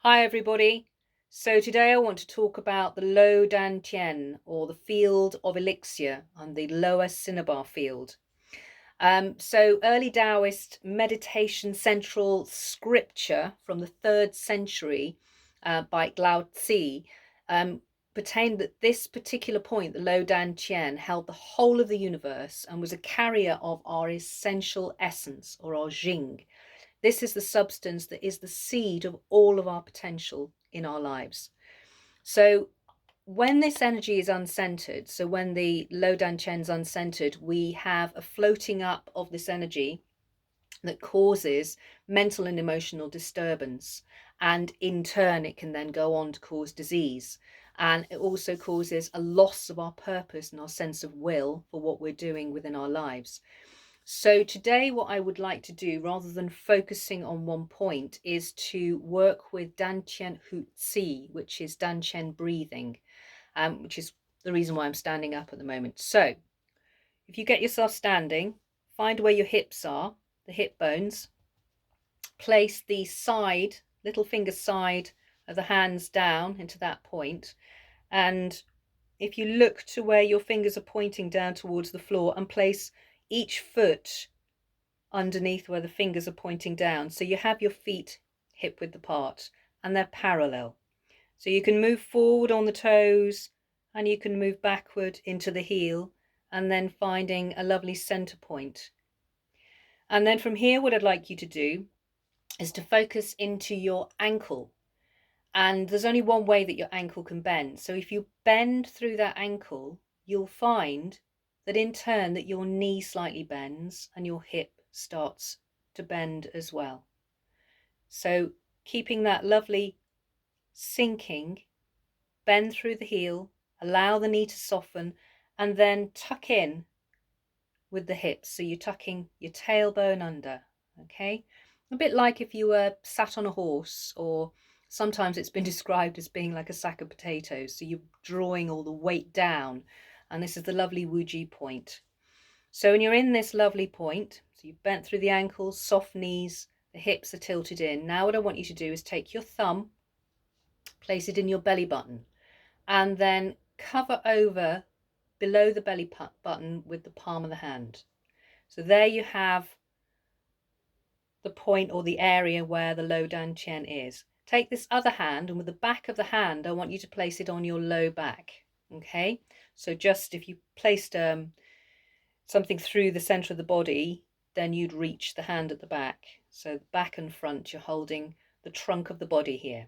Hi everybody. So today I want to talk about the low Dantian, or the field of elixir, and the lower cinnabar field. So early Taoist meditation central scripture from the 3rd century by Lao Tzu pertained that this particular point, the low Dantian, held the whole of the universe and was a carrier of our essential essence, or our Jing. This is the substance that is the seed of all of our potential in our lives. So when this energy is uncentered, so when the low Danchen is uncentered, we have a floating up of this energy that causes mental and emotional disturbance. And in turn, it can then go on to cause disease. And it also causes a loss of our purpose and our sense of will for what we're doing within our lives. So today what I would like to do, rather than focusing on one point, is to work with Dantian Hu Tzi, which is Dantian breathing, which is the reason why I'm standing up at the moment. So if you get yourself standing, find where your hips are, the hip bones, place the side, little finger side of the hands down into that point, and if you look to where your fingers are pointing down towards the floor, and place each foot underneath where the fingers are pointing down. So you have your feet hip width apart and they're parallel. So you can move forward on the toes and you can move backward into the heel, and then finding a lovely center point. And then from here, what I'd like you to do is to focus into your ankle. And there's only one way that your ankle can bend. So if you bend through that ankle, you'll find that in turn that your knee slightly bends and your hip starts to bend as well. So keeping that lovely sinking, bend through the heel, allow the knee to soften, and then tuck in with the hips. So you're tucking your tailbone under, okay? A bit like if you were sat on a horse, or sometimes it's been described as being like a sack of potatoes. So you're drawing all the weight down, and this is the lovely Wuji point. So when you're in this lovely point, so you've bent through the ankles, soft knees, the hips are tilted in. Now what I want you to do is take your thumb, place it in your belly button, and then cover over below the belly button with the palm of the hand. So there you have the point, or the area where the low Dantian is. Take this other hand, and with the back of the hand, I want you to place it on your low back. Okay, so just if you placed something through the center of the body, then you'd reach the hand at the back. So back and front, you're holding the trunk of the body here.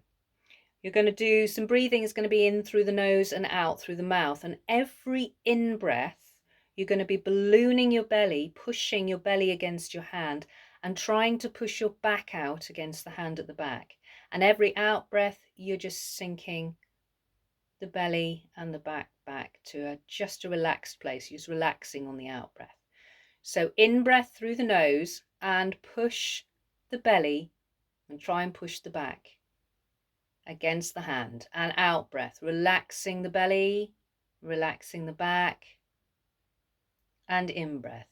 You're going to do some breathing. Is going to be in through the nose and out through the mouth. And every in-breath, you're going to be ballooning your belly, pushing your belly against your hand, and trying to push your back out against the hand at the back. And every out-breath, you're just sinking the belly and the back to just a relaxed place. You're just relaxing on the out-breath. So in-breath through the nose and push the belly and try and push the back against the hand, and out breath, relaxing the belly, relaxing the back, and in breath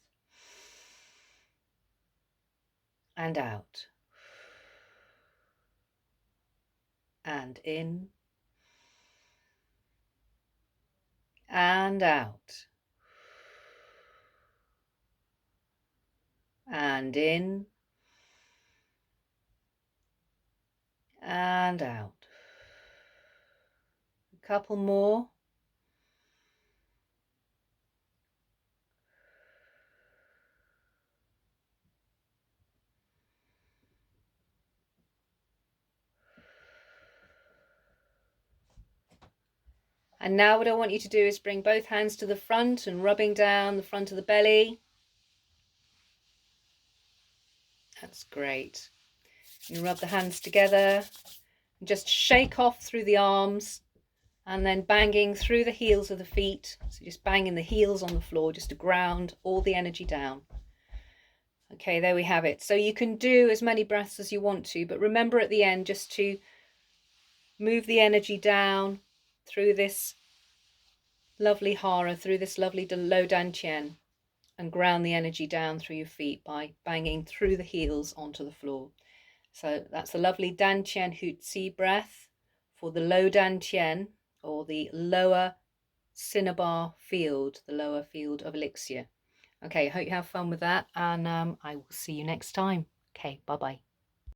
and out, and in and out, and in and out. A couple more. And now what I want you to do is bring both hands to the front and rubbing down the front of the belly. That's great. You rub the hands together and just shake off through the arms, and then banging through the heels of the feet. So just banging the heels on the floor just to ground all the energy down. Okay, there we have it. So you can do as many breaths as you want to, but remember at the end just to move the energy down through this lovely hara, through this lovely low dantian, and ground the energy down through your feet by banging through the heels onto the floor. So that's a lovely Dantian Hutsi breath for the low Dantian, or the lower cinnabar field, the lower field of elixir. Okay, hope you have fun with that, and I will see you next time. Okay, bye bye.